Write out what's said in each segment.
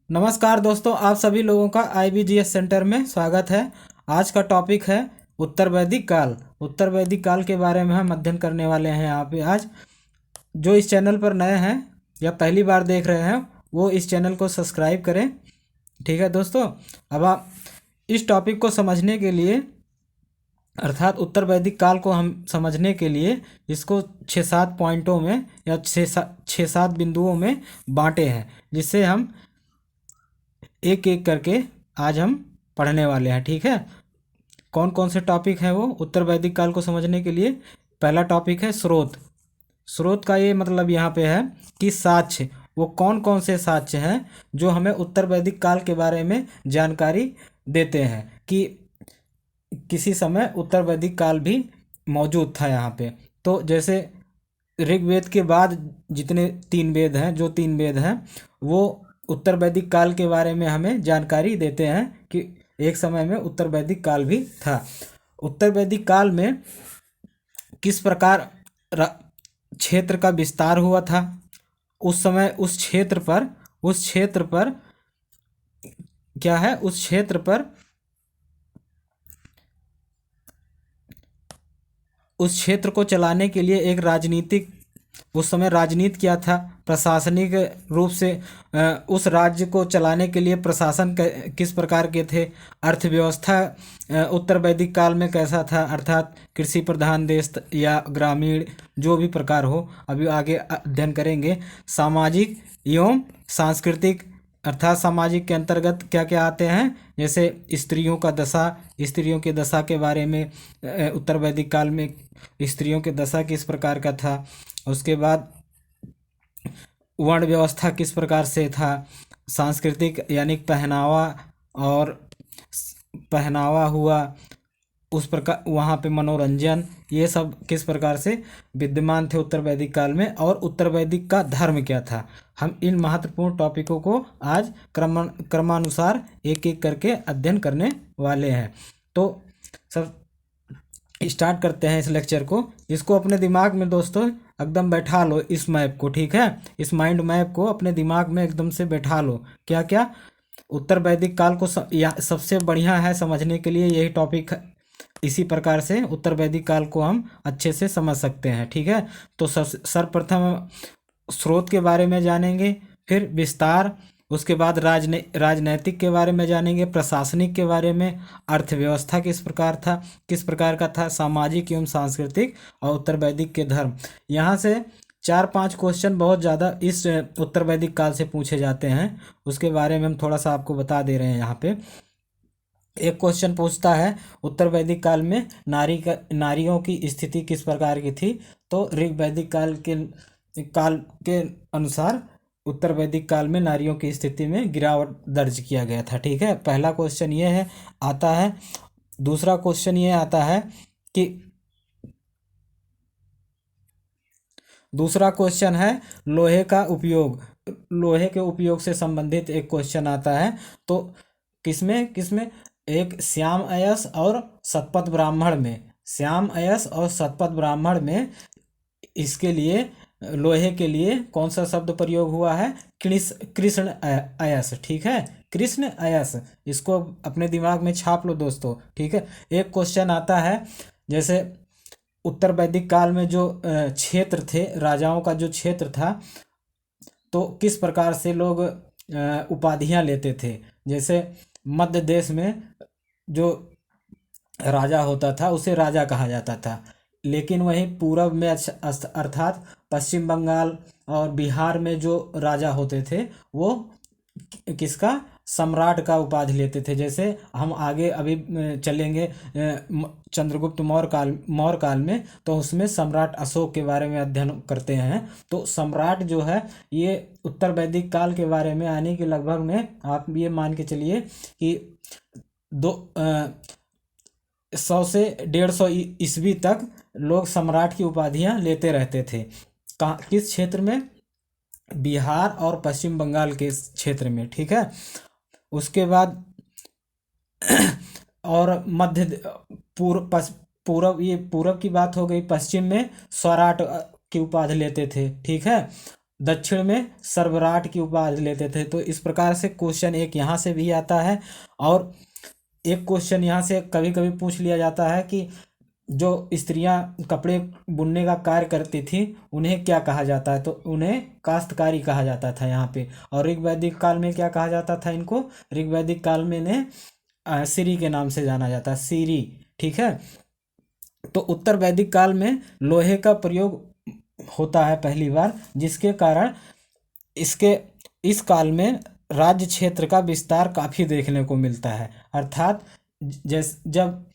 नमस्कार दोस्तों, आप सभी लोगों का IBGS सेंटर में स्वागत है। आज का टॉपिक है उत्तर वैदिक काल। उत्तर वैदिक काल के बारे में हम अध्ययन करने वाले हैं यहाँ पे आज। जो इस चैनल पर नए हैं या पहली बार देख रहे हैं वो इस चैनल को सब्सक्राइब करें। ठीक है दोस्तों, अब आप इस टॉपिक को समझने के लिए अर्थात उत्तर वैदिक काल को हम समझने के लिए इसको 6-7 पॉइंटों में या 6-7 बिंदुओं में बांटे हैं, जिससे हम एक एक करके आज हम पढ़ने वाले हैं। ठीक है, कौन कौन से टॉपिक हैं वो उत्तर वैदिक काल को समझने के लिए। पहला टॉपिक है स्रोत। स्रोत का ये मतलब यहाँ पे है कि साक्ष्य, वो कौन कौन से साक्ष्य हैं जो हमें उत्तर वैदिक काल के बारे में जानकारी देते हैं कि किसी समय उत्तर वैदिक काल भी मौजूद था यहाँ पे। तो जैसे ऋग्वेद के बाद जितने 3 वेद हैं, जो 3 वेद हैं वो उत्तर वैदिक काल के बारे में हमें जानकारी देते हैं कि एक समय में उत्तर वैदिक काल भी था। उत्तर वैदिक काल में किस प्रकार क्षेत्र का विस्तार हुआ था, उस समय उस क्षेत्र पर क्या है, उस क्षेत्र पर उस क्षेत्र को चलाने के लिए एक राजनीतिक, उस समय राजनीति क्या था, प्रशासनिक रूप से उस राज्य को चलाने के लिए प्रशासन किस प्रकार के थे, अर्थव्यवस्था उत्तर वैदिक काल में कैसा था, अर्थात कृषि प्रधान देश या ग्रामीण, जो भी प्रकार हो, अभी आगे अध्ययन करेंगे। सामाजिक एवं सांस्कृतिक, अर्थात सामाजिक के अंतर्गत क्या क्या आते हैं, जैसे स्त्रियों का दशा, स्त्रियों की दशा के बारे में उत्तर वैदिक काल में स्त्रियों की दशा किस प्रकार का था। उसके बाद वर्ण व्यवस्था किस प्रकार से था, सांस्कृतिक यानी पहनावा और पहनावा हुआ, उस प्रकार वहाँ पे मनोरंजन, ये सब किस प्रकार से विद्यमान थे उत्तर वैदिक काल में, और उत्तर वैदिक का धर्म क्या था। हम इन महत्वपूर्ण टॉपिकों को आज क्रमानुसार एक एक करके अध्ययन करने वाले हैं। तो सब स्टार्ट करते हैं इस लेक्चर को। इसको अपने दिमाग में दोस्तों एकदम बैठा लो, इस मैप को। ठीक है, इस माइंड मैप को अपने दिमाग में एकदम से बैठा लो। क्या क्या उत्तर वैदिक काल को सबसे बढ़िया है समझने के लिए यही टॉपिक है। इसी प्रकार से उत्तर वैदिक काल को हम अच्छे से समझ सकते हैं। ठीक है, तो सर्वप्रथम स्रोत के बारे में जानेंगे, फिर विस्तार, उसके बाद राजनैतिक के बारे में जानेंगे, प्रशासनिक के बारे में, अर्थव्यवस्था किस प्रकार का था, सामाजिक एवं सांस्कृतिक, और उत्तर वैदिक के धर्म। यहाँ से 4-5 क्वेश्चन बहुत ज़्यादा इस उत्तर वैदिक काल से पूछे जाते हैं, उसके बारे में हम थोड़ा सा आपको बता दे रहे हैं। यहाँ पे एक क्वेश्चन पूछता है उत्तर वैदिक काल में नारियों की स्थिति किस प्रकार की थी। तो ऋग वैदिक काल के अनुसार उत्तर वैदिक काल में नारियों की स्थिति में गिरावट दर्ज किया गया था। ठीक है, पहला क्वेश्चन ये है आता है। दूसरा क्वेश्चन ये आता है कि दूसरा क्वेश्चन है लोहे का उपयोग, लोहे के उपयोग से संबंधित एक क्वेश्चन आता है। तो किसमें किसमें एक श्याम अयस और शतपथ ब्राह्मण में, श्याम अयस और शतपथ ब्राह्मण में इसके लिए लोहे के लिए कौन सा शब्द प्रयोग हुआ है, कृष्ण अयस। ठीक है, कृष्ण अयस, इसको अपने दिमाग में छाप लो दोस्तों। ठीक है, एक क्वेश्चन आता है जैसे उत्तर वैदिक काल में जो क्षेत्र थे, राजाओं का जो क्षेत्र था, तो किस प्रकार से लोग उपाधियां लेते थे। जैसे मध्य देश में जो राजा होता था उसे राजा कहा जाता था, लेकिन वहीं पूरब में अर्थात पश्चिम बंगाल और बिहार में जो राजा होते थे वो किसका, सम्राट का उपाधि लेते थे। जैसे हम आगे अभी चलेंगे चंद्रगुप्त मौर्य काल में, तो उसमें सम्राट अशोक के बारे में अध्ययन करते हैं। तो सम्राट जो है ये उत्तर वैदिक काल के बारे में आने के लगभग में आप ये मान के चलिए कि 100 से 150 ईस्वी तक लोग सम्राट की उपाधियां लेते रहते थे। किस क्षेत्र में, बिहार और पश्चिम बंगाल के क्षेत्र में। ठीक है, उसके बाद और मध्य पूर्व, ये पूर्व की बात हो गई। पश्चिम में स्वराट की उपाधि लेते थे। ठीक है, दक्षिण में सर्वराट की उपाधि लेते थे। तो इस प्रकार से क्वेश्चन एक यहाँ से भी आता है, और एक क्वेश्चन यहाँ से कभी कभी पूछ लिया जाता है कि जो स्त्रियां कपड़े बुनने का कार्य करती थी उन्हें क्या कहा जाता है, तो उन्हें काश्तकारी कहा जाता था यहाँ पे। और ऋग्वैदिक काल में क्या कहा जाता था इनको, ऋग्वैदिक काल में इन्हें सिरी के नाम से जाना जाता है, सिरी। ठीक है। तो उत्तर वैदिक काल में लोहे का प्रयोग होता है पहली बार, जिसके कारण इसके इस काल में राज्य क्षेत्र का विस्तार काफी देखने को मिलता है। अर्थात जब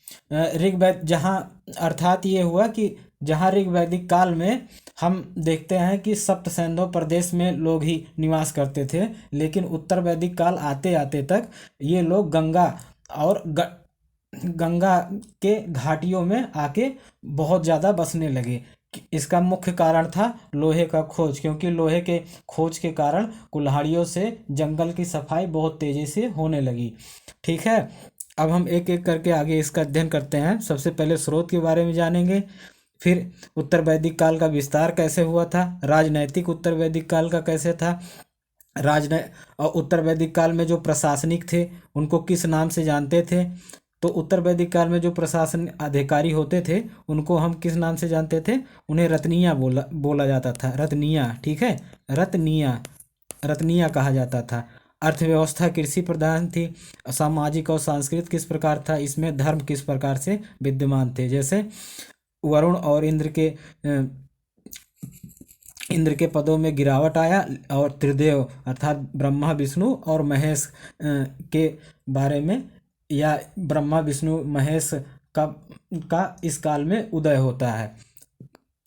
ऋग्वैद जहाँ, अर्थात ये हुआ कि जहाँ ऋग्वैदिक काल में हम देखते हैं कि सप्त सैंधव प्रदेश में लोग ही निवास करते थे, लेकिन उत्तर वैदिक काल आते आते तक ये लोग गंगा और गंगा के घाटियों में आके बहुत ज़्यादा बसने लगे। इसका मुख्य कारण था लोहे का खोज, क्योंकि लोहे के खोज के कारण कुल्हाड़ियों से जंगल की सफाई बहुत तेज़ी से होने लगी। ठीक है। अब हम एक एक करके आगे इसका अध्ययन करते हैं। सबसे पहले स्रोत के बारे में जानेंगे, फिर उत्तर वैदिक काल का विस्तार कैसे हुआ था, राजनैतिक उत्तर वैदिक काल का कैसे था, और उत्तर वैदिक काल में जो प्रशासनिक थे उनको किस नाम से जानते थे। तो उत्तर वैदिक काल में जो प्रशासन अधिकारी होते थे उनको हम किस नाम से जानते थे, उन्हें रत्निया बोला जाता था, रत्निया। ठीक है, रत्निया, रत्निया कहा जाता था। अर्थव्यवस्था कृषि प्रधान थी। सामाजिक और सांस्कृतिक किस प्रकार था, इसमें धर्म किस प्रकार से विद्यमान थे, जैसे वरुण और इंद्र के पदों में गिरावट आया, और त्रिदेव अर्थात ब्रह्मा विष्णु और महेश के बारे में, या ब्रह्मा विष्णु महेश का इस काल में उदय होता है।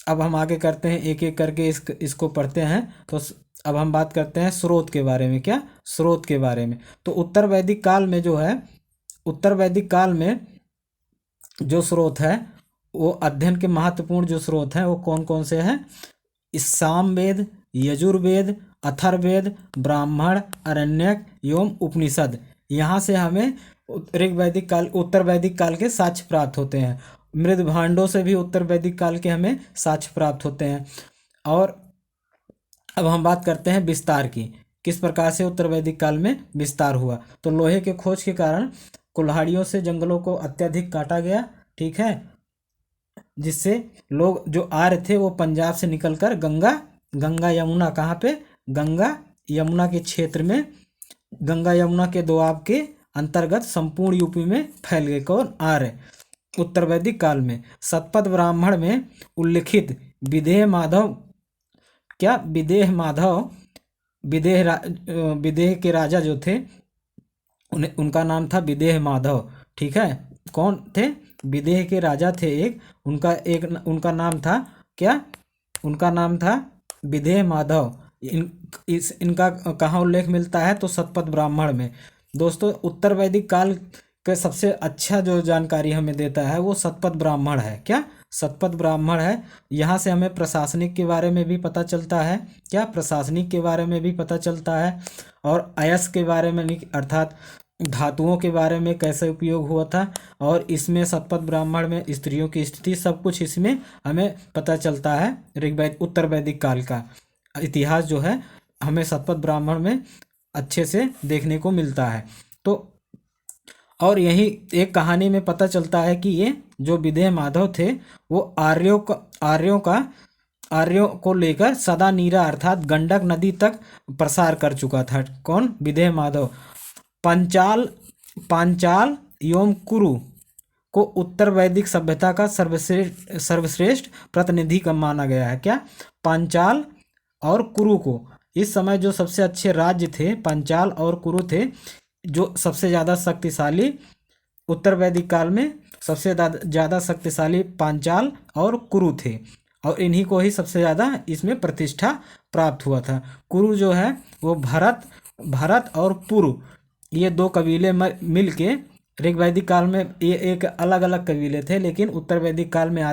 अब हम आगे करते हैं, एक एक करके इसको पढ़ते हैं। तो अब हम बात करते हैं स्रोत के बारे में। क्या, स्रोत के बारे में। तो उत्तर वैदिक काल में जो है, उत्तर वैदिक काल में जो स्रोत है, वो अध्ययन के महत्वपूर्ण जो स्रोत हैं वो कौन कौन से हैं, सामवेद, यजुर्वेद, अथर्ववेद, ब्राह्मण, अरण्यक एवं उपनिषद। यहाँ से हमें ऋग्वैदिक काल, उत्तर वैदिक काल के साक्ष्य प्राप्त होते हैं। मृद भांडों से भी उत्तर वैदिक काल के हमें साक्ष्य प्राप्त होते हैं। और अब हम बात करते हैं विस्तार की, किस प्रकार से उत्तर वैदिक काल में विस्तार हुआ। तो लोहे के खोज के कारण कुल्हाड़ियों से जंगलों को अत्यधिक काटा गया। ठीक है, जिससे लोग जो आर्य थे वो पंजाब से निकलकर गंगा यमुना, कहाँ पे, गंगा यमुना के क्षेत्र में, गंगा यमुना के दोआब के अंतर्गत संपूर्ण यूपी में फैल गए। कौन, आर्य। उत्तर वैदिक काल में शतपथ ब्राह्मण में उल्लिखित विदेह माधव, क्या, विदेह माधव, विदेह के राजा जो थे उनका नाम था विदेह माधव। ठीक है, कौन थे, विदेह के राजा थे उनका नाम था क्या, उनका नाम था विदेह माधव। इनका कहाँ उल्लेख मिलता है, तो शतपथ ब्राह्मण में। दोस्तों, उत्तर वैदिक काल के सबसे अच्छा जो जानकारी हमें देता है वो शतपथ ब्राह्मण है। क्या, शतपथ ब्राह्मण है। यहाँ से हमें प्रशासनिक के बारे में भी पता चलता है। क्या, प्रशासनिक के बारे में भी पता चलता है, और अयस्क के बारे में, अर्थात धातुओं के बारे में कैसे उपयोग हुआ था, और इसमें शतपथ ब्राह्मण में स्त्रियों की स्थिति, सब कुछ इसमें हमें पता चलता है। उत्तर वैदिक काल का इतिहास जो है हमें शतपथ ब्राह्मण में अच्छे से देखने को मिलता है। तो और यही एक कहानी में पता चलता है कि ये जो विदेह माधव थे वो आर्यों को लेकर सदा नीरा अर्थात गंडक नदी तक प्रसार कर चुका था। कौन, विदेह माधव। पांचाल एवं कुरु को उत्तर वैदिक सभ्यता का सर्वश्रेष्ठ प्रतिनिधि का माना गया है। क्या, पांचाल और कुरु को, इस समय जो सबसे अच्छे राज्य थे पांचाल और कुरु थे, जो सबसे ज़्यादा शक्तिशाली उत्तर वैदिक काल में सबसे ज़्यादा शक्तिशाली पांचाल और कुरु थे, और इन्हीं को ही सबसे ज़्यादा इसमें प्रतिष्ठा प्राप्त हुआ था। कुरु जो है वो भरत और पुरु, ये दो कबीले मिल के, ऋग्वैदिक काल में ये एक अलग अलग कबीले थे, लेकिन उत्तर वैदिक काल में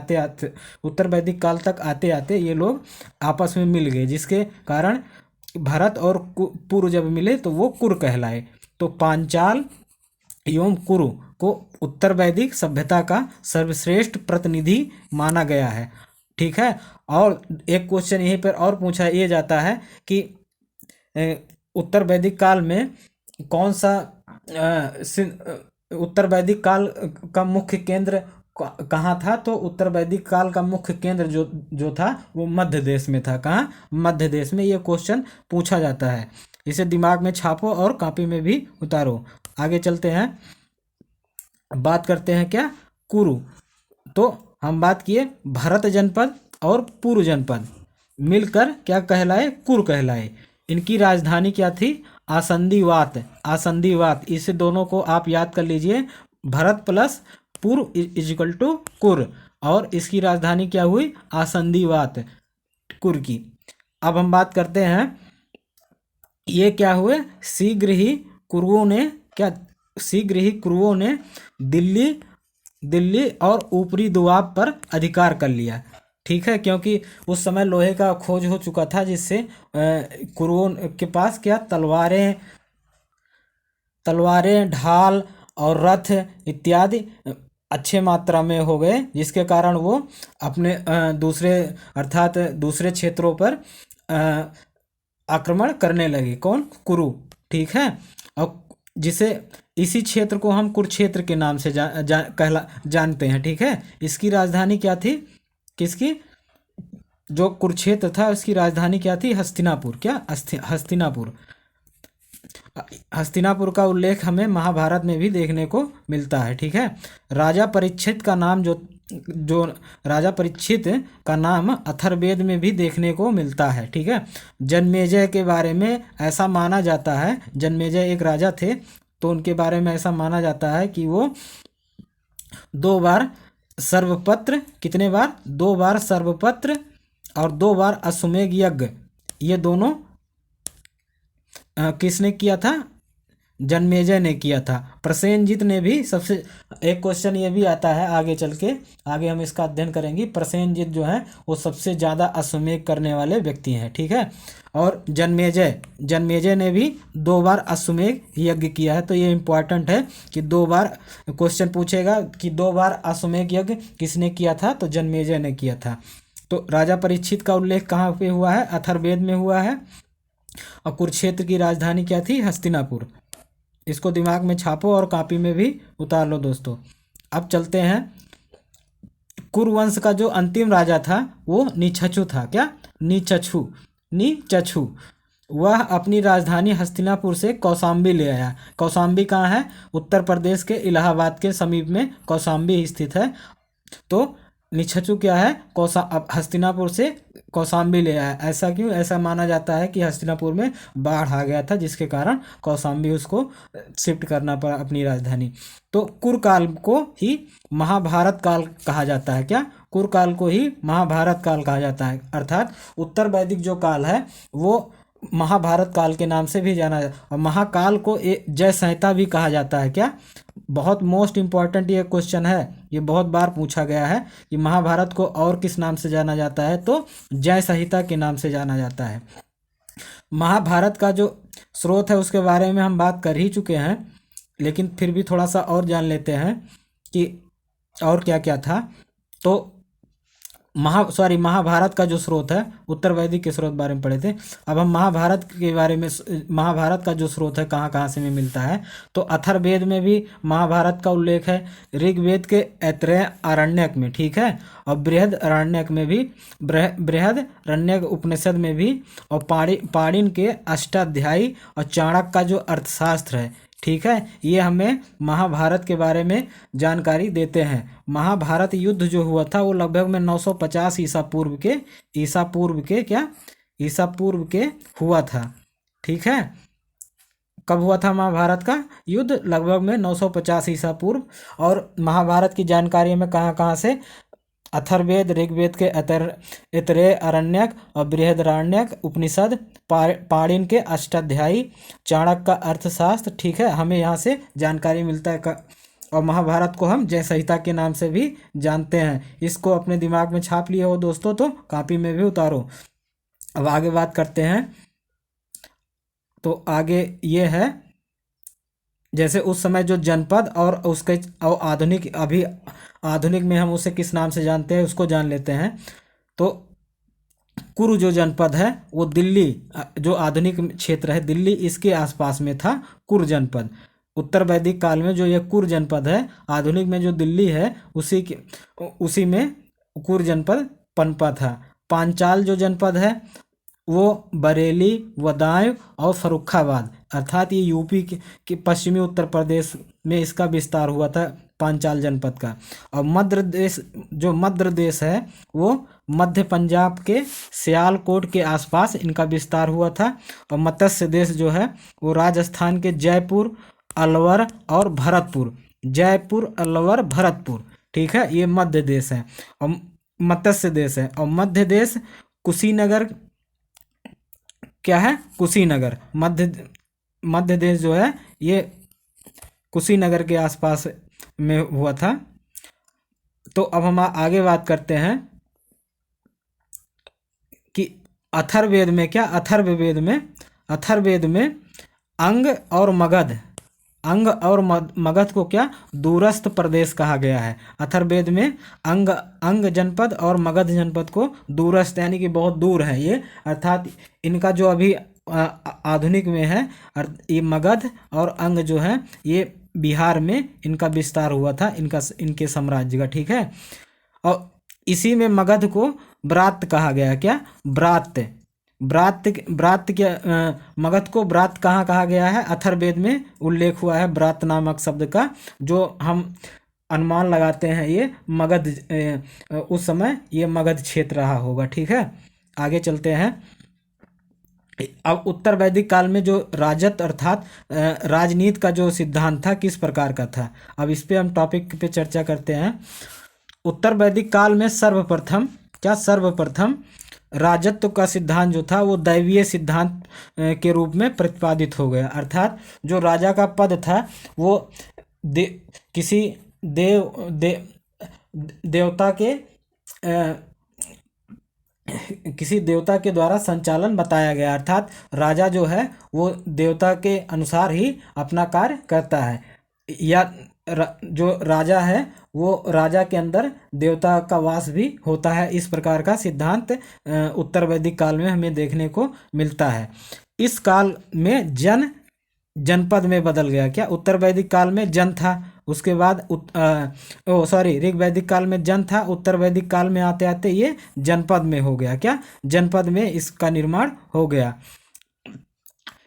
उत्तर वैदिक काल तक आते आते ये लोग आपस में मिल गए, जिसके कारण भरत और पुरु जब मिले तो वो कुर कहलाए। तो पांचाल एवं कुरु को उत्तर वैदिक सभ्यता का सर्वश्रेष्ठ प्रतिनिधि माना गया है। ठीक है। और एक क्वेश्चन यहीं पर और पूछा ये जाता है कि उत्तर वैदिक काल में कौन सा उत्तर वैदिक काल का मुख्य केंद्र कहाँ था? तो उत्तर वैदिक काल का मुख्य केंद्र जो जो था वो मध्य देश में था। कहाँ? मध्य देश में। ये क्वेश्चन पूछा जाता है, इसे दिमाग में छापो और कॉपी में भी उतारो। आगे चलते हैं, बात करते हैं क्या? कुरु। तो हम बात किए भरत जनपद और पूर्व जनपद मिलकर क्या कहलाए? कुरु कहलाए। इनकी राजधानी क्या थी? आसंदीवात। आसंदीवात, इसे दोनों को आप याद कर लीजिए, भरत प्लस पूर्व इजिकल टू कुर। और इसकी राजधानी क्या हुई? आसंदीवात, कुर की। अब हम बात करते हैं, ये क्या हुए? शीघ्र ही कुरुओं ने क्या, शीघ्र ही कुरुओं ने दिल्ली दिल्ली और ऊपरी दुआब पर अधिकार कर लिया। ठीक है, क्योंकि उस समय लोहे का खोज हो चुका था, जिससे कुरुओं के पास क्या, तलवारें, ढाल और रथ इत्यादि अच्छे मात्रा में हो गए, जिसके कारण वो अपने दूसरे अर्थात दूसरे क्षेत्रों पर आक्रमण करने लगे। कौन? कुरु। ठीक है। और जिसे इसी क्षेत्र को हम कुरुक्षेत्र के नाम से जानते हैं। ठीक है। इसकी राजधानी क्या थी? किसकी? जो कुरुक्षेत्र था उसकी राजधानी क्या थी? हस्तिनापुर। क्या? हस्तिनापुर। हस्तिनापुर का उल्लेख हमें महाभारत में भी देखने को मिलता है। ठीक है। राजा परीक्षित का नाम जो राजा परीक्षित का नाम अथर्ववेद में भी देखने को मिलता है। ठीक है। जन्मेजय के बारे में ऐसा माना जाता है, जन्मेजय एक राजा थे, तो उनके बारे में ऐसा माना जाता है कि वो 2 बार सर्वपत्र, कितने बार? 2 बार सर्वपत्र और 2 बार अश्वमेध यज्ञ, ये दोनों किसने किया था? जन्मेजय ने किया था। प्रसेनजित ने भी सबसे, एक क्वेश्चन ये भी आता है आगे चल के, आगे हम इसका अध्ययन करेंगे। प्रसेनजित जो है वो सबसे ज़्यादा अश्वमेध करने वाले व्यक्ति हैं। ठीक है। और जन्मेजय ने भी 2 बार अश्वमेध यज्ञ किया है। तो ये इंपॉर्टेंट है कि 2 बार क्वेश्चन पूछेगा कि 2 बार अश्वमेध यज्ञ किसने किया था? तो जन्मेजय ने किया था। तो राजा परीक्षित का उल्लेख कहाँ पे हुआ है? अथर्ववेद में हुआ है। और कुरुक्षेत्र की राजधानी क्या थी? हस्तिनापुर। इसको दिमाग में छापो और कॉपी में भी उतार लो दोस्तों। अब चलते हैं, कुरुवंश का जो अंतिम राजा था वो निछछु था। क्या? नीचछु। वह अपनी राजधानी हस्तिनापुर से कौशाम्बी ले आया। कौशाम्बी कहाँ है? उत्तर प्रदेश के इलाहाबाद के समीप में कौशाम्बी स्थित है। तो निछछु क्या है? हस्तिनापुर से कौशाम्बी ले आया। ऐसा क्यों? ऐसा माना जाता है कि हस्तिनापुर में बाढ़ आ गया था, जिसके कारण कौशाम्बी उसको शिफ्ट करना पड़ा अपनी राजधानी। तो कुरकाल को ही महाभारत काल कहा जाता है। क्या? कुरकाल को ही महाभारत काल कहा जाता है। अर्थात उत्तर वैदिक जो काल है वो महाभारत काल के नाम से भी जाना जाता है। और महाकाल को जय संहिता भी कहा जाता है। क्या? बहुत मोस्ट इम्पॉर्टेंट ये क्वेश्चन है, ये बहुत बार पूछा गया है कि महाभारत को और किस नाम से जाना जाता है? तो जय संहिता के नाम से जाना जाता है। महाभारत का जो स्रोत है उसके बारे में हम बात कर ही चुके हैं, लेकिन फिर भी थोड़ा सा और जान लेते हैं कि और क्या क्या था। तो महाभारत का जो स्रोत है, उत्तर वैदिक के स्रोत बारे में पढ़े थे। अब हम महाभारत के बारे में, महाभारत का जो स्रोत है कहाँ कहाँ से में मिलता है, तो अथर्ववेद में भी महाभारत का उल्लेख है, ऋग्वेद के ऐतरेय आरण्यक में। ठीक है। और बृहद आरण्यक में भी, बृहद आरण्यक उपनिषद में भी, और पाणिनि के अष्टाध्यायी और चाणक्य का जो अर्थशास्त्र है। ठीक है। ये हमें महाभारत के बारे में जानकारी देते हैं। महाभारत युद्ध जो हुआ था वो लगभग में 950 ईसा पूर्व के हुआ था। ठीक है। कब हुआ था महाभारत का युद्ध? लगभग में 950 ईसा पूर्व। और महाभारत की जानकारी में कहाँ कहाँ से? अथर्ववेद, ऋग्वेद के ऐतरेय आरण्यक और बृहदारण्यक उपनिषद, पाणिनि के अष्टाध्यायी, चाणक्य का अर्थशास्त्र। ठीक है। हमें यहाँ से जानकारी मिलता है। और महाभारत को हम जय संहिता के नाम से भी जानते हैं। इसको अपने दिमाग में छाप लिए हो दोस्तों, तो कॉपी में भी उतारो। अब आगे बात करते हैं। तो आगे ये है, जैसे उस समय जो जनपद और आधुनिक, अभी आधुनिक में हम उसे किस नाम से जानते हैं उसको जान लेते हैं। तो कुरु जो जनपद है वो दिल्ली, जो आधुनिक क्षेत्र है दिल्ली, इसके आसपास में था कुरु जनपद। उत्तर वैदिक काल में जो ये कुरु जनपद है, आधुनिक में जो दिल्ली है उसी में कुरु जनपद पनपा था। पांचाल जो जनपद है वो बरेली, बदायूं और फर्रुखाबाद, अर्थात ये यूपी के पश्चिमी उत्तर प्रदेश में इसका विस्तार हुआ था पांचाल जनपद का। और मध्य देश है वो मध्य पंजाब के सियालकोट के आसपास इनका विस्तार हुआ था। और मत्स्य देश जो है वो राजस्थान के जयपुर, अलवर और भरतपुर, जयपुर, अलवर, भरतपुर, ठीक है, ये मध्य देश है और मत्स्य देश है। और मध्य देश कुशीनगर, क्या है, कुशीनगर, मध्य देश जो है ये कुशीनगर के आसपास में हुआ था। तो अब हम आगे बात करते हैं कि अथर्ववेद में क्या, अथर्ववेद में अंग और मगध को क्या, दूरस्थ प्रदेश कहा गया है। अथर्ववेद में अंग जनपद और मगध जनपद को दूरस्थ यानी कि बहुत दूर है ये, अर्थात इनका जो अभी आधुनिक में है ये मगध और अंग जो है ये बिहार में इनका विस्तार हुआ था, इनके साम्राज्य का, ठीक है। और इसी में मगध को ब्रात कहा गया, क्या, ब्रात क्या, मगध को ब्रात कहाँ कहा गया है, अथर्ववेद में उल्लेख हुआ है ब्रात नामक शब्द का, जो हम अनुमान लगाते हैं ये मगध, उस समय ये मगध क्षेत्र रहा होगा, ठीक है। आगे चलते हैं। अब उत्तर वैदिक काल में जो राजत अर्थात राजनीति का जो सिद्धांत था किस प्रकार का था, अब इस पे हम टॉपिक पे चर्चा करते हैं। उत्तर वैदिक काल में सर्वप्रथम राजत्व का सिद्धांत जो था वो दैवीय सिद्धांत के रूप में प्रतिपादित हो गया, अर्थात जो राजा का पद था वो किसी देवता के द्वारा संचालन बताया गया, अर्थात राजा जो है वो देवता के अनुसार ही अपना कार्य करता है, या जो राजा है वो राजा के अंदर देवता का वास भी होता है। इस प्रकार का सिद्धांत उत्तर वैदिक काल में हमें देखने को मिलता है। इस काल में जनपद में बदल गया, क्या, उत्तर वैदिक काल में जन था, उसके बाद ऋग वैदिक काल में जन था, उत्तर वैदिक काल में आते आते ये जनपद में हो गया, क्या, जनपद में इसका निर्माण हो गया।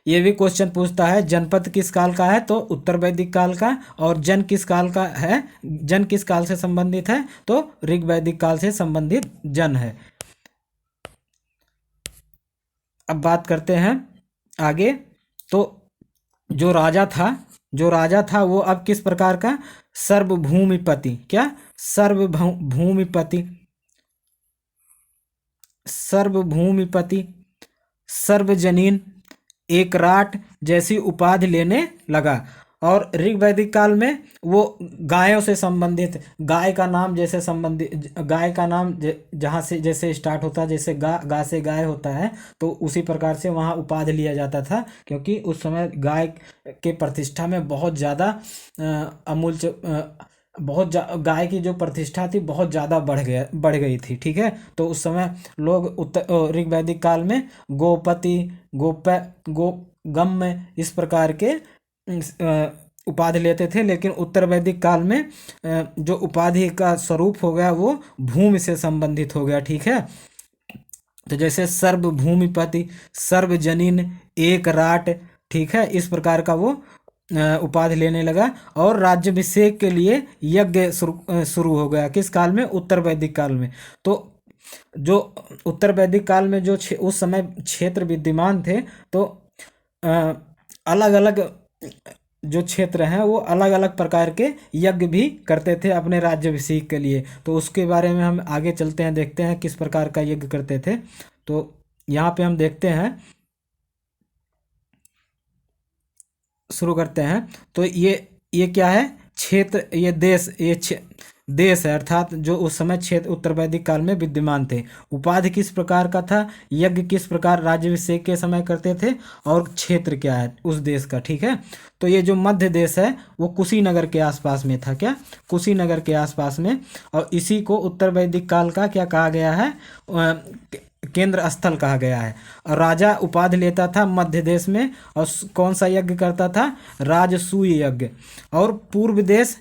ये भी क्वेश्चन पूछता है जनपद किस काल का है, तो उत्तर वैदिक काल का, और जन किस काल का है, जन किस काल से संबंधित है, तो ऋग वैदिक काल से संबंधित जन है। अब बात करते हैं आगे। तो जो राजा था वो अब किस प्रकार का, सर्वभूमिपति, क्या, सर्वभूमिपति, सर्वजनीन, एकराट जैसी उपाधि लेने लगा। और ऋग वैदिक काल में वो गायों से संबंधित, गाय का नाम जहाँ से जैसे स्टार्ट होता है, जैसे गा से गाय होता है, तो उसी प्रकार से वहाँ उपाधि लिया जाता था, क्योंकि उस समय गाय के प्रतिष्ठा में बहुत ज़्यादा अमूल्य, गाय की जो प्रतिष्ठा थी बहुत ज़्यादा बढ़ गई थी, ठीक है। तो उस समय लोग ऋग वैदिक काल में गोपति, गोगम्य इस प्रकार के उपाधि लेते थे, लेकिन उत्तर वैदिक काल में जो उपाधि का स्वरूप हो गया वो भूमि से संबंधित हो गया, ठीक है। तो जैसे सर्वभूमिपति, सर्वजनीन, एकराट, ठीक है, इस प्रकार का वो उपाधि लेने लगा। और राज्याभिषेक के लिए यज्ञ शुरू हो गया, किस काल में, उत्तर वैदिक काल में। तो जो उत्तर वैदिक काल में जो उस समय क्षेत्र विद्यमान थे, तो अलग अलग जो क्षेत्र हैं वो अलग अलग प्रकार के यज्ञ भी करते थे अपने राज्याभिषेक के लिए। तो उसके बारे में हम आगे चलते हैं, देखते हैं किस प्रकार का यज्ञ करते थे। तो यहाँ पे हम देखते हैं, शुरू करते हैं। तो ये क्या है, क्षेत्र, ये देश, देश है, अर्थात जो उस समय क्षेत्र उत्तर वैदिक काल में विद्यमान थे। उपाधि किस प्रकार का था, यज्ञ किस प्रकार राज्याभिषेक के समय करते थे, और क्षेत्र क्या है उस देश का। ठीक है, तो ये जो मध्य देश है वो कुशीनगर के आसपास में था। क्या, कुशीनगर के आसपास में। और इसी को उत्तर वैदिक काल का क्या कहा गया है, केंद्र स्थल कहा गया है। और राजा उपाधि लेता था मध्य देश में, और कौन सा यज्ञ करता था, राजसूय यज्ञ। और पूर्व देश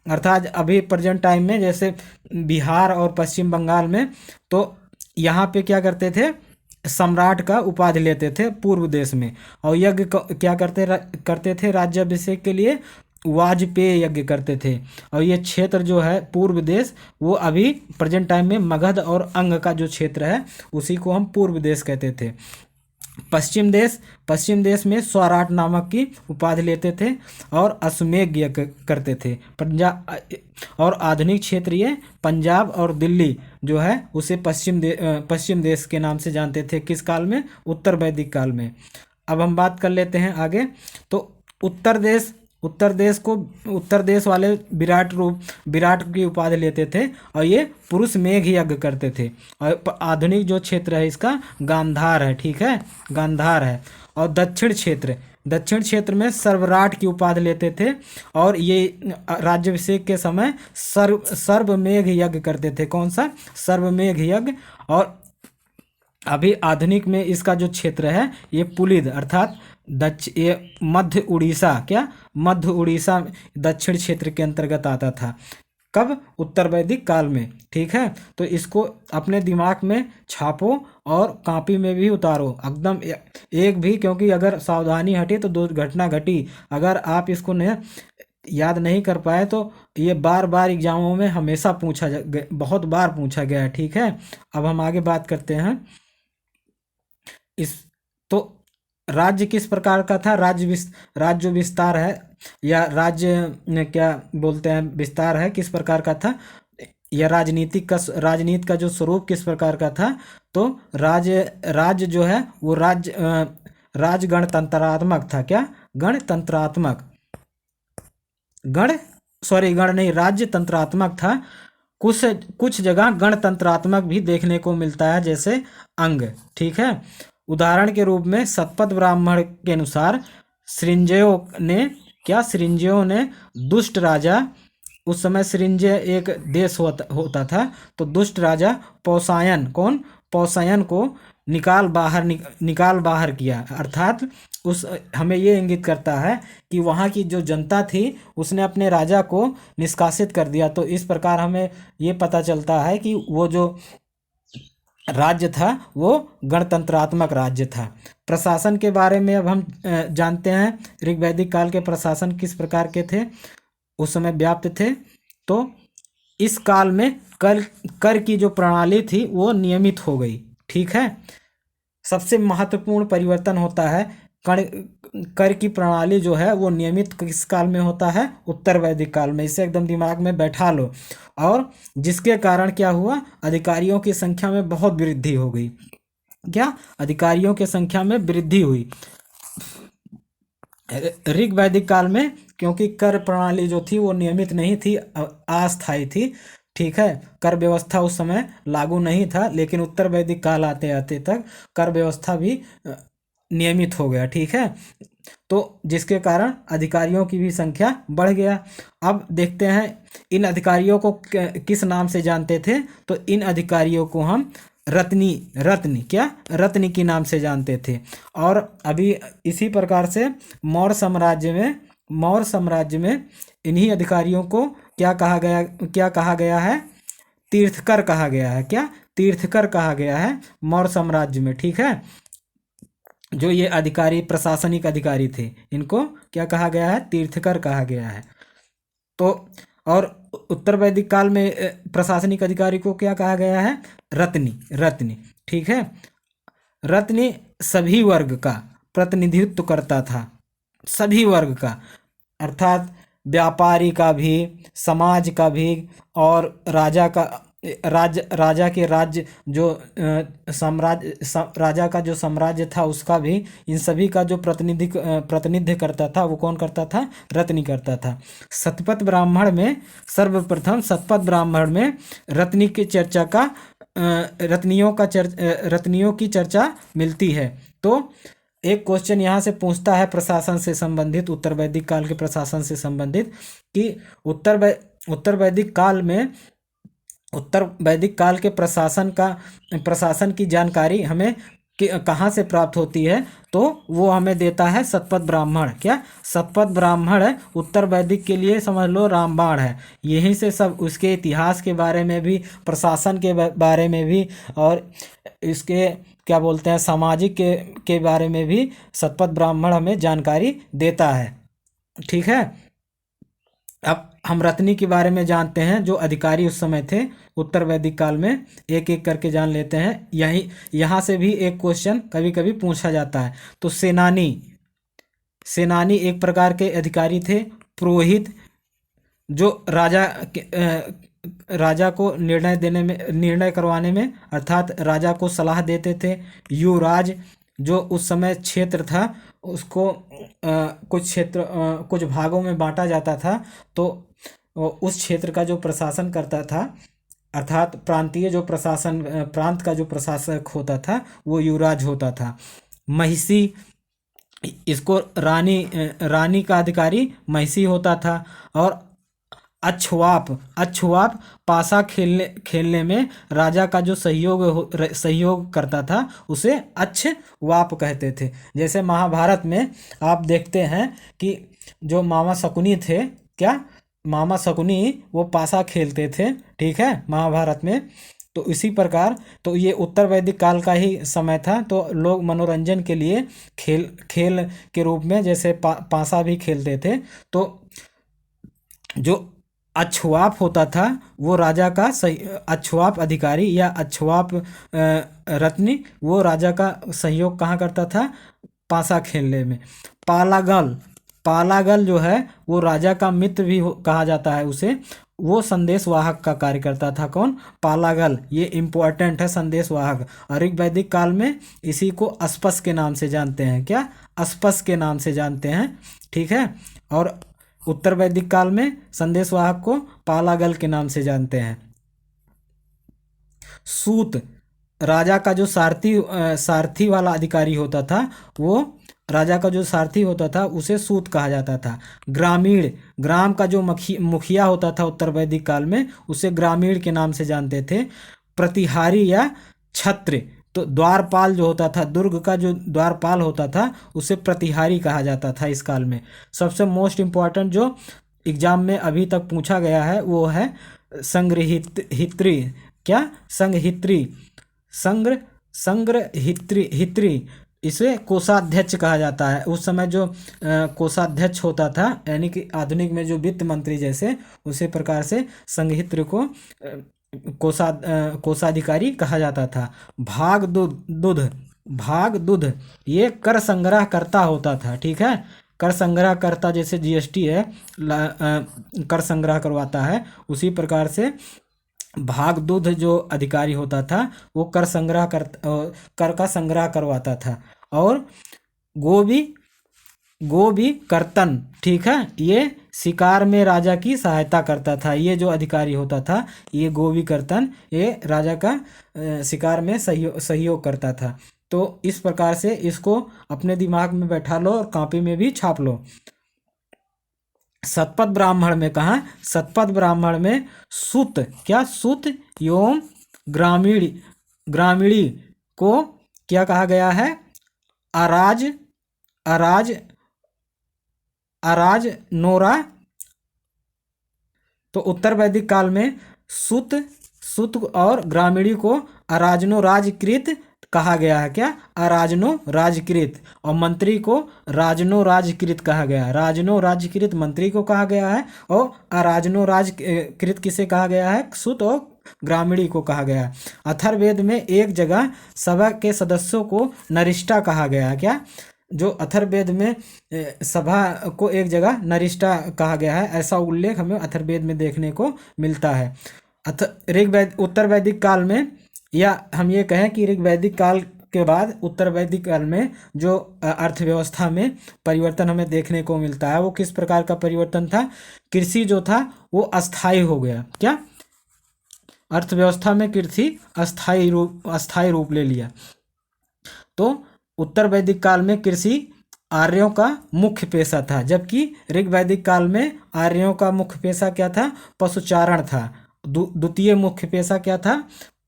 अर्थात अभी प्रेजेंट टाइम में जैसे बिहार और पश्चिम बंगाल में, तो यहाँ पे क्या करते थे, सम्राट का उपाधि लेते थे पूर्व देश में। और यज्ञ क्या करते थे राज्याभिषेक के लिए, वाजपेय यज्ञ करते थे। और ये क्षेत्र जो है पूर्व देश, वो अभी प्रेजेंट टाइम में मगध और अंग का जो क्षेत्र है उसी को हम पूर्व देश कहते थे। पश्चिम देश में स्वराट नामक की उपाधि लेते थे और अश्वमेध यज्ञ करते थे। पंजाब और आधुनिक क्षेत्र ये पंजाब और दिल्ली जो है उसे पश्चिम देश के नाम से जानते थे। किस काल में, उत्तर वैदिक काल में। अब हम बात कर लेते हैं आगे। तो उत्तर देश वाले विराट की उपाधि लेते थे, और ये पुरुष मेघ यज्ञ करते थे। और आधुनिक जो क्षेत्र है इसका गांधार है। ठीक है, गांधार है। और दक्षिण क्षेत्र में सर्वराट की उपाधि लेते थे, और ये राज्याभिषेक के समय सर्वमेघ यज्ञ करते थे। कौन सा, सर्वमेघ यज्ञ। और अभी आधुनिक में इसका जो क्षेत्र है ये पुलिद अर्थात ये मध्य उड़ीसा दक्षिण क्षेत्र के अंतर्गत आता था। कब, उत्तर वैदिक काल में। ठीक है, तो इसको अपने दिमाग में छापो और कॉपी में भी उतारो एकदम एक भी, क्योंकि अगर सावधानी हटी तो दुर्घटना घटी। अगर आप इसको याद नहीं कर पाए तो ये बार बार एग्जामों में हमेशा बहुत बार पूछा गया है। ठीक है, अब हम आगे बात करते हैं। तो राज्य किस प्रकार का था, राज्य विस्तार है या राज्य क्या बोलते हैं, विस्तार है, किस प्रकार का था, या राजनीति का जो स्वरूप किस प्रकार का था। तो राज्य जो है वो राज्य गणतंत्रात्मक था। क्या, गणतंत्रात्मक, गण नहीं, राज्य तंत्रात्मक था। कुछ जगह गणतंत्रात्मक भी देखने को मिलता है, जैसे अंग। ठीक है, उदाहरण के रूप में शतपथ ब्राह्मण के अनुसार सृंजयों ने दुष्ट राजा, उस समय सृंजय एक देश होता था, तो दुष्ट राजा पौसायन को निकाल बाहर किया। अर्थात हमें ये इंगित करता है कि वहाँ की जो जनता थी उसने अपने राजा को निष्कासित कर दिया। तो इस प्रकार हमें ये पता चलता है कि वो जो राज्य था वो गणतंत्रात्मक राज्य था। प्रशासन के बारे में अब हम जानते हैं। ऋग्वैदिक काल के प्रशासन किस प्रकार के थे, उस समय व्याप्त थे। तो इस काल में कर की जो प्रणाली थी वो नियमित हो गई। ठीक है, सबसे महत्वपूर्ण परिवर्तन होता है कर की प्रणाली जो है वो नियमित किस काल में होता है, उत्तर वैदिक काल में। इसे एकदम दिमाग में बैठा लो। और जिसके कारण क्या हुआ, अधिकारियों की संख्या में बहुत वृद्धि हो गई। क्या, अधिकारियों की संख्या में वृद्धि हुई ऋग्वैदिक काल में, क्योंकि कर प्रणाली जो थी वो नियमित नहीं थी, अस्थायी थी। ठीक है, कर व्यवस्था उस समय लागू नहीं था, लेकिन उत्तर वैदिक काल आते आते तक कर व्यवस्था भी नियमित हो गया। ठीक है, तो जिसके कारण अधिकारियों की भी संख्या बढ़ गया। अब देखते हैं इन अधिकारियों को किस नाम से जानते थे। तो इन अधिकारियों को हम रत्नी की नाम से जानते थे। और अभी इसी प्रकार से मौर्य साम्राज्य में इन्हीं अधिकारियों को क्या कहा गया है, तीर्थकर कहा गया है। क्या, तीर्थकर कहा गया है मौर्य साम्राज्य में। ठीक है, जो ये अधिकारी प्रशासनिक अधिकारी थे इनको क्या कहा गया है, तीर्थकर कहा गया है। तो और उत्तर वैदिक काल में प्रशासनिक अधिकारी को क्या कहा गया है, रत्नी। ठीक है, रत्नी सभी वर्ग का प्रतिनिधित्व करता था, सभी वर्ग का, अर्थात व्यापारी का भी, समाज का भी और राजा का राजा के राज्य जो राजा का जो साम्राज्य था उसका भी, इन सभी का जो प्रतिनिधित्व करता था वो कौन करता था? रत्नी करता था। शतपथ ब्राह्मण में सर्वप्रथम शतपथ ब्राह्मण में रत्नी की चर्चा का रत्नियों की चर्चा मिलती है। तो एक क्वेश्चन यहाँ से पूछता है प्रशासन से संबंधित, उत्तर वैदिक काल के प्रशासन से संबंधित, कि उत्तर वैदिक काल में, उत्तर वैदिक काल के प्रशासन की जानकारी हमें कहाँ से प्राप्त होती है? तो वो हमें देता है शतपथ ब्राह्मण। क्या? शतपथ ब्राह्मण है उत्तर वैदिक के लिए समझ लो रामबाण है। यहीं से सब उसके इतिहास के बारे में भी, प्रशासन के बारे में भी, और इसके क्या बोलते हैं सामाजिक के बारे में भी शतपथ ब्राह्मण हमें जानकारी देता है। ठीक है। अब हम रत्नी के बारे में जानते हैं, जो अधिकारी उस समय थे उत्तर वैदिक काल में, एक एक करके जान लेते हैं। यहाँ से भी एक क्वेश्चन कभी कभी पूछा जाता है। तो सेनानी एक प्रकार के अधिकारी थे। पुरोहित, जो राजा को निर्णय करवाने में, अर्थात राजा को सलाह देते थे। युवराज, जो उस समय क्षेत्र था उसको कुछ भागों में बांटा जाता था, तो उस क्षेत्र का जो प्रशासन करता था, अर्थात प्रांत का जो प्रशासक होता था वो युवराज होता था। महिषी, इसको रानी का अधिकारी महिषी होता था। और अक्षवाप पासा खेलने में राजा का जो सहयोग करता था उसे अक्षवाप कहते थे। जैसे महाभारत में आप देखते हैं कि जो मामा शकुनी थे, क्या मामा शकुनी वो पासा खेलते थे, ठीक है, महाभारत में। तो इसी प्रकार, तो ये उत्तर वैदिक काल का ही समय था। तो लोग मनोरंजन के लिए खेल के रूप में जैसे पासा भी खेलते थे। तो जो अक्षवाप होता था वो राजा का अक्षवाप अधिकारी या अक्षवाप रत्नी, वो राजा का सहयोग कहाँ करता था? पासा खेलने में। पालागल जो है वो राजा का मित्र भी कहा जाता है उसे। वो संदेश वाहक का कार्य करता था। कौन? पालागल। ये इम्पोर्टेंट है, संदेश वाहक। और वैदिक काल में इसी को अस्पस के नाम से जानते हैं। क्या? अस्पस के नाम से जानते हैं, ठीक है। और उत्तर वैदिक काल में संदेश वाहक को पालागल के नाम से जानते हैं। सूत, राजा का जो सारथी वाला अधिकारी होता था, वो राजा का जो सारथी होता था उसे सूत कहा जाता था। ग्राम का जो मुखिया होता था उत्तर वैदिक काल में, उसे ग्रामीण के नाम से जानते थे। प्रतिहारी या छत्र, तो द्वारपाल जो होता था, दुर्ग का जो द्वारपाल होता था उसे प्रतिहारी कहा जाता था इस काल में। सबसे मोस्ट इम्पॉर्टेंट जो एग्जाम में अभी तक पूछा गया है वो है संग्रहित्री। क्या? संग्रहित्री। इसे कोषाध्यक्ष कहा जाता है। उस समय जो कोषाध्यक्ष होता था, यानी कि आधुनिक में जो वित्त मंत्री जैसे, उसी प्रकार से संग्रहित्री को कोषाधिकारी कहा जाता था। भाग दुध, ये कर संग्रह करता होता था, ठीक है। कर संग्रह करता, जैसे जीएसटी है, कर संग्रह करवाता है, उसी प्रकार से भाग दूध जो अधिकारी होता था वो कर का संग्रह करवाता था। और गोभी कर्तन, ठीक है, ये शिकार में राजा की सहायता करता था। ये जो अधिकारी होता था, ये गोभी कर्तन, ये राजा का शिकार में सहयोग करता था। तो इस प्रकार से इसको अपने दिमाग में बैठा लो और कॉपी में भी छाप लो। शतपथ ब्राह्मण में कहा? शतपथ ब्राह्मण में सुत, क्या? सुत एवं ग्रामीणी को क्या कहा गया है? अराज नोरा। तो उत्तर वैदिक काल में सुत और ग्रामीणी को अराजनो राजकृत कहा गया है। क्या? अराजनो राजकृत। और मंत्री को राजनो राजकृत कहा गया है। राजनो राजकृत मंत्री को कहा गया है, और अराजनो राजकृत किसे कहा गया है? सुत और ग्रामीणी को कहा गया है। अथर्ववेद में एक जगह सभा के सदस्यों को नरिष्ठा कहा गया है। क्या? जो अथर्ववेद में सभा को एक जगह नरिष्ठा कहा गया है, ऐसा उल्लेख हमें अथर्ववेद में देखने को मिलता है। अथ ऋग वैद उत्तर वैदिक काल में, या हम ये कहें कि ऋग वैदिक काल के बाद उत्तर वैदिक काल में जो अर्थव्यवस्था में परिवर्तन हमें देखने को मिलता है वो किस प्रकार का परिवर्तन था। कृषि जो था वो अस्थाई हो गया। क्या, अर्थव्यवस्था में कृषि अस्थाई रूप ले लिया। तो उत्तर वैदिक काल में कृषि आर्यों का मुख्य पेशा था, जबकि ऋग वैदिक काल में आर्यों का मुख्य पेशा क्या था, पशुचारण था। द्वितीय मुख्य पेशा क्या था,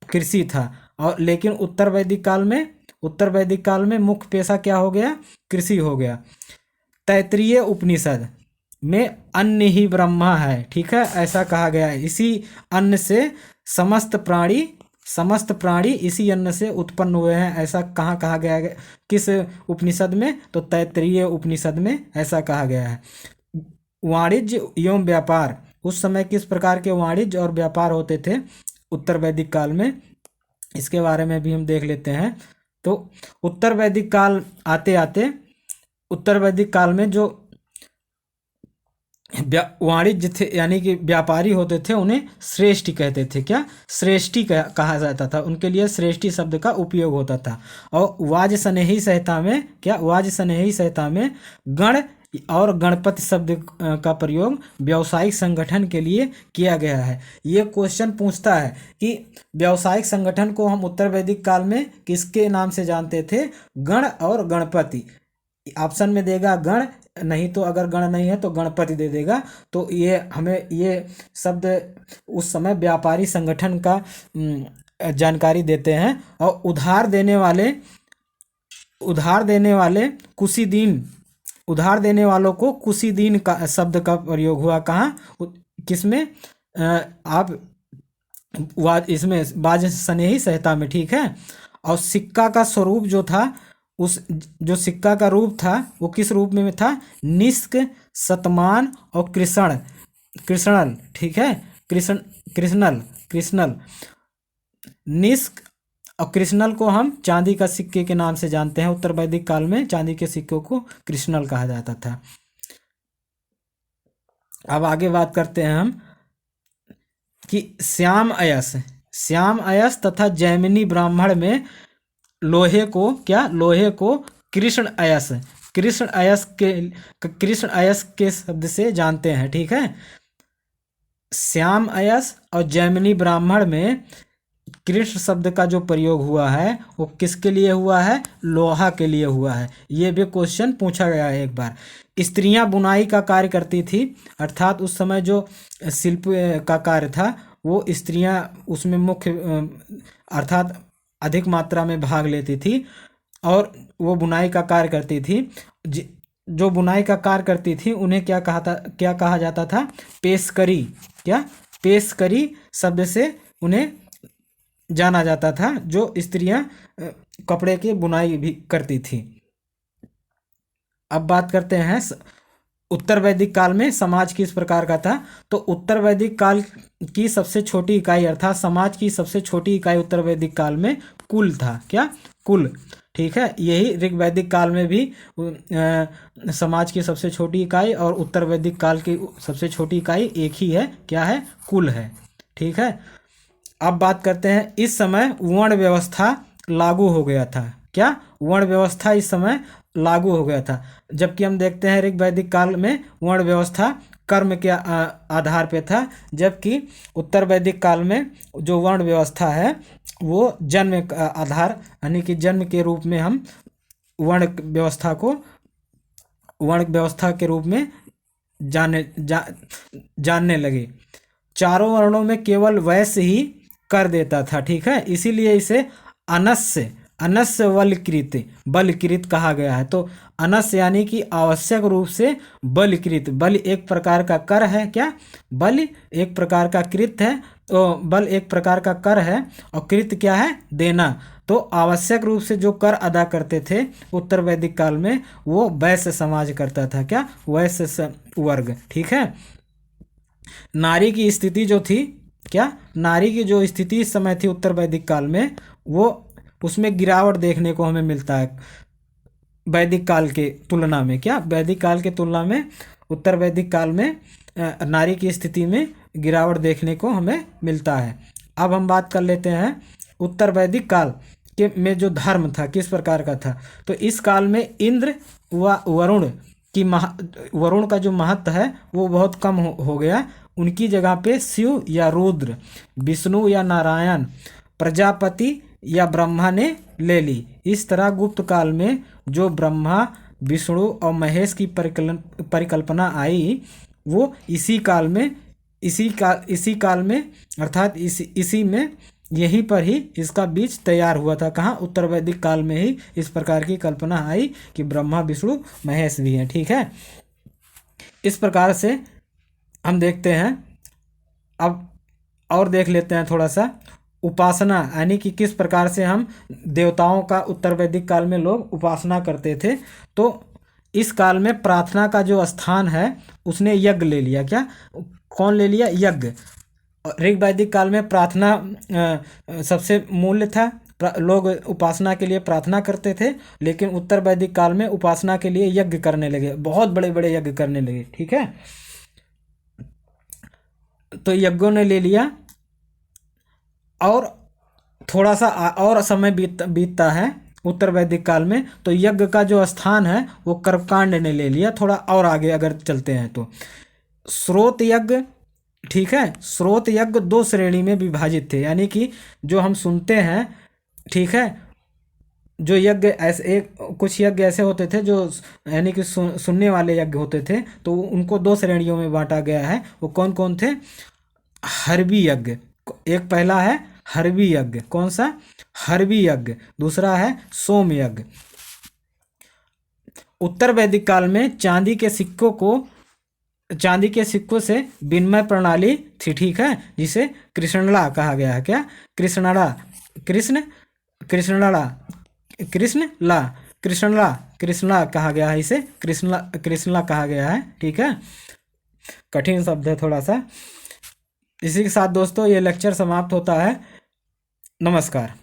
कृषि था। और लेकिन उत्तर वैदिक काल में मुख्य पेशा क्या हो गया, कृषि हो गया। तैत्तिरीय उपनिषद में अन्न ही ब्रह्मा है, ठीक है, ऐसा कहा गया है। इसी अन्न से समस्त प्राणी इसी अन्न से उत्पन्न हुए हैं, ऐसा कहाँ कहा गया है, किस उपनिषद में, तो तैत्तिरीय उपनिषद में ऐसा कहा गया है। वाणिज्य एवं व्यापार, उस समय किस प्रकार के वाणिज्य और व्यापार होते थे उत्तर वैदिक काल में, इसके बारे में भी हम देख लेते हैं। तो उत्तर वैदिक काल आते आते उत्तर वैदिक काल में जो वाणिज्य थे यानी कि व्यापारी होते थे उन्हें श्रेष्ठी कहते थे। क्या, श्रेष्ठी कहा जाता था, उनके लिए श्रेष्ठी शब्द का उपयोग होता था। और वाजसनेही संहिता में क्या, वाजसनेही संहिता में गण और गणपति शब्द का प्रयोग व्यावसायिक संगठन के लिए किया गया है। ये क्वेश्चन पूछता है कि व्यावसायिक संगठन को हम उत्तर वैदिक काल में किसके नाम से जानते थे, गण और गणपति। ऑप्शन में देगा गण, नहीं तो अगर गण नहीं है तो गणपति दे देगा। तो ये हमें ये शब्द उस समय व्यापारी संगठन का जानकारी देते हैं। और उधार देने वालों को कुशीदीन का शब्द का प्रयोग हुआ। कहाँ, किसमें, आप इसमें वाजसनेही संहिता में, ठीक है। और सिक्का का स्वरूप जो था, उस जो सिक्का का रूप था वो किस रूप में था, निष्क, शतमान और कृष्णल, ठीक है, कृष्णल। निष्क और कृष्णल को हम चांदी का सिक्के के नाम से जानते हैं। उत्तर वैदिक काल में चांदी के सिक्कों को कृष्णल कहा जाता था। अब आगे बात करते हैं हम कि श्याम अयस तथा जैमिनी ब्राह्मण में लोहे को कृष्ण अयस के शब्द से जानते हैं, ठीक है। श्याम अयस और जैमिनी ब्राह्मण में कृष्ण शब्द का जो प्रयोग हुआ है वो किसके लिए हुआ है, लोहा के लिए हुआ है। ये भी क्वेश्चन पूछा गया है एक बार। स्त्रियां बुनाई का कार्य करती थी, अर्थात उस समय जो शिल्प का कार्य था वो स्त्रियां उसमें मुख्य अर्थात अधिक मात्रा में भाग लेती थी और वो बुनाई का कार्य करती थी। जो बुनाई का कार्य करती थी उन्हें क्या कहा जाता था, पेशकरी। क्या, पेशकरी शब्द से उन्हें जाना जाता था, जो स्त्रियां कपड़े की बुनाई भी करती थी। अब बात करते हैं उत्तर वैदिक काल में समाज किस प्रकार का था। तो उत्तर वैदिक काल की सबसे छोटी इकाई अर्थात समाज की सबसे छोटी इकाई उत्तर वैदिक काल में कुल था। क्या, कुल, ठीक है। यही ऋग वैदिक काल में भी समाज की सबसे छोटी इकाई और उत्तर वैदिक काल की सबसे छोटी इकाई एक ही है, क्या है, कुल है, ठीक है। अब बात करते हैं, इस समय वर्ण व्यवस्था लागू हो गया था। क्या, वर्ण व्यवस्था इस समय लागू हो गया था, जबकि हम देखते हैं ऋग वैदिक काल में वर्ण व्यवस्था कर्म के आधार पे था, जबकि उत्तर वैदिक काल में जो वर्ण व्यवस्था है वो जन्म का आधार यानी कि जन्म के रूप में हम वर्ण व्यवस्था के रूप में जानने लगे। चारों वर्णों में केवल वैश्य ही कर देता था, ठीक है, इसीलिए इसे अनस्य बलकृत कहा गया है। तो अनस्य यानी कि आवश्यक रूप से बलकृत, बल एक प्रकार का कर है। क्या, बल एक प्रकार का कृत है, तो बल एक प्रकार का कर है और कृत क्या है, देना। तो आवश्यक रूप से जो कर अदा करते थे उत्तर वैदिक काल में वो वैश्य समाज करता था। क्या, वैश्य वर्ग, ठीक है। नारी की स्थिति जो थी, क्या, नारी की जो स्थिति इस समय थी उत्तर वैदिक काल में वो उसमें गिरावट देखने को हमें मिलता है वैदिक काल के तुलना में। क्या, वैदिक काल के तुलना में उत्तर वैदिक काल में नारी की स्थिति में गिरावट देखने को हमें मिलता है। अब हम बात कर लेते हैं उत्तर वैदिक काल के में जो धर्म था किस प्रकार का था। तो इस काल में इंद्र व वरुण का जो महत्व है वो बहुत कम हो गया। उनकी जगह पे शिव या रुद्र, विष्णु या नारायण, प्रजापति या ब्रह्मा ने ले ली। इस तरह गुप्त काल में जो ब्रह्मा, विष्णु और महेश की परिकल्पना आई वो इसी काल में अर्थात इसी में यहीं पर ही इसका बीज तैयार हुआ था। कहाँ? उत्तर वैदिक काल में ही इस प्रकार की कल्पना आई कि ब्रह्मा, विष्णु, महेश भी हैं। ठीक है, इस प्रकार से हम देखते हैं। अब और देख लेते हैं थोड़ा सा उपासना, यानी कि किस प्रकार से हम देवताओं का उत्तर वैदिक काल में लोग उपासना करते थे। तो इस काल में प्रार्थना का जो स्थान है उसने यज्ञ ले लिया। क्या? कौन ले लिया? यज्ञ। ऋग वैदिक काल में प्रार्थना सबसे मूल्य था, लोग उपासना के लिए प्रार्थना करते थे। लेकिन उत्तर वैदिक काल में उपासना के लिए यज्ञ करने लगे, बहुत बड़े बड़े यज्ञ करने लगे। ठीक है, तो यज्ञों ने ले लिया और थोड़ा सा और समय बीतता है उत्तर वैदिक काल में, तो यज्ञ का जो स्थान है वो कर्मकांड ने ले लिया। थोड़ा और आगे अगर चलते हैं तो स्रोत यज्ञ, ठीक है, स्रोत यज्ञ दो श्रेणी में विभाजित थे, यानी कि जो हम सुनते हैं, ठीक है, जो यज्ञ ऐसे कुछ यज्ञ ऐसे होते थे जो यानी कि सुनने वाले यज्ञ होते थे, तो उनको दो श्रेणियों में बांटा गया है। वो कौन कौन थे? हरवी यज्ञ, एक पहला है हरवी यज्ञ। कौन सा? हरवी यज्ञ। दूसरा है सोम यज्ञ। उत्तर वैदिक काल में चांदी के सिक्कों से विनिमय प्रणाली थी। ठीक है, जिसे कृष्णला कहा गया है। क्या? कृष्णला कहा गया है, इसे कृष्णला कहा गया है। ठीक है, कठिन शब्द है थोड़ा सा। इसी के साथ दोस्तों ये लेक्चर समाप्त होता है। नमस्कार।